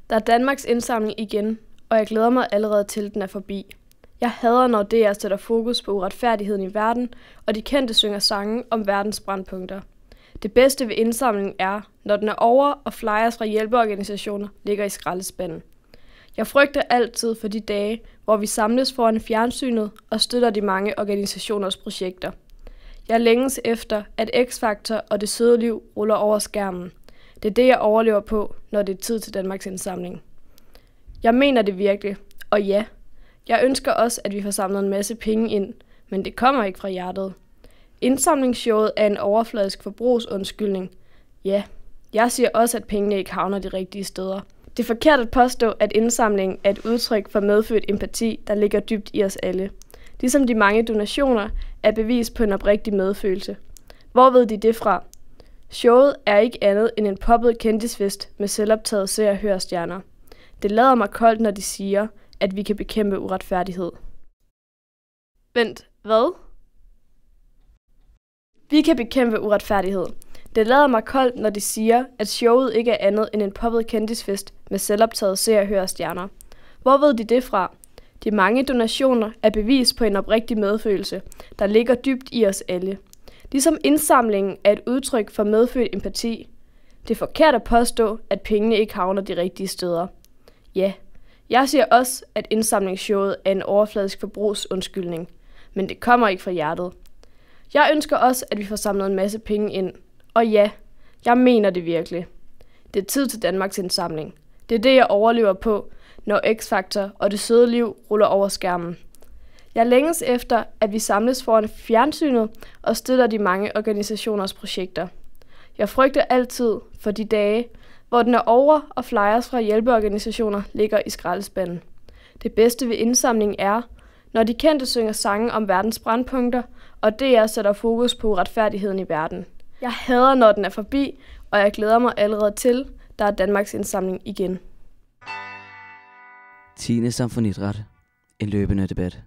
Der er Danmarks indsamling igen, og jeg glæder mig allerede til, at den er forbi. Jeg hader, når DR sætter fokus på uretfærdigheden i verden, og de kendte synger sange om verdens brændpunkter. Det bedste ved indsamlingen er, når den er over, og flyers fra hjælpeorganisationer ligger i skraldespanden. Jeg frygter altid for de dage, hvor vi samles foran fjernsynet og støtter de mange organisationers projekter. Jeg længes efter, at X-Factor og Det Søde Liv ruller over skærmen. Det er det, jeg overlever på, når det er tid til Danmarks indsamling. Jeg mener det virkelig, og ja, jeg ønsker også, at vi får samlet en masse penge ind, men det kommer ikke fra hjertet. Indsamlingsshowet er en overfladisk forbrugsundskyldning. Ja, jeg siger også, at pengene ikke havner de rigtige steder. Det er forkert at påstå, at indsamlingen er et udtryk for medfødt empati, der ligger dybt i os alle. Ligesom de mange donationer er bevis på en oprigtig medfølelse. Hvor ved de det fra? Showet er ikke andet end en poppet kendisfest med selvoptaget Se- og Hør-stjerner. Det lader mig koldt, når de siger, at vi kan bekæmpe uretfærdighed. Vent, hvad? Vi kan bekæmpe uretfærdighed. Det lader mig koldt, når de siger, at showet ikke er andet end en poppet kendisfest med selvoptaget Se- og Hør-stjerner. Hvor ved de det fra? De mange donationer er bevis på en oprigtig medfølelse, der ligger dybt i os alle. Ligesom indsamlingen er et udtryk for medfødt empati. Det er forkert at påstå, at pengene ikke havner de rigtige steder. Ja, jeg siger også, at indsamlingsshowet er en overfladisk forbrugsundskyldning, men det kommer ikke fra hjertet. Jeg ønsker også, at vi får samlet en masse penge ind. Og ja, jeg mener det virkelig. Det er tid til Danmarks indsamling. Det er det, jeg overlever på, når X-Factor og Det Søde Liv ruller over skærmen. Jeg længes efter, at vi samles foran fjernsynet og støtter de mange organisationers projekter. Jeg frygter altid for de dage, hvor den er over, og flyers fra hjælpeorganisationer ligger i skraldespanden. Det bedste ved indsamlingen er, når de kendte synger sange om verdens brændpunkter, og DR sætter fokus på uretfærdigheden i verden. Jeg hader, når den er forbi, og jeg glæder mig allerede til, der er Danmarks indsamling igen. 10. Samfunidræt. En løbende debat.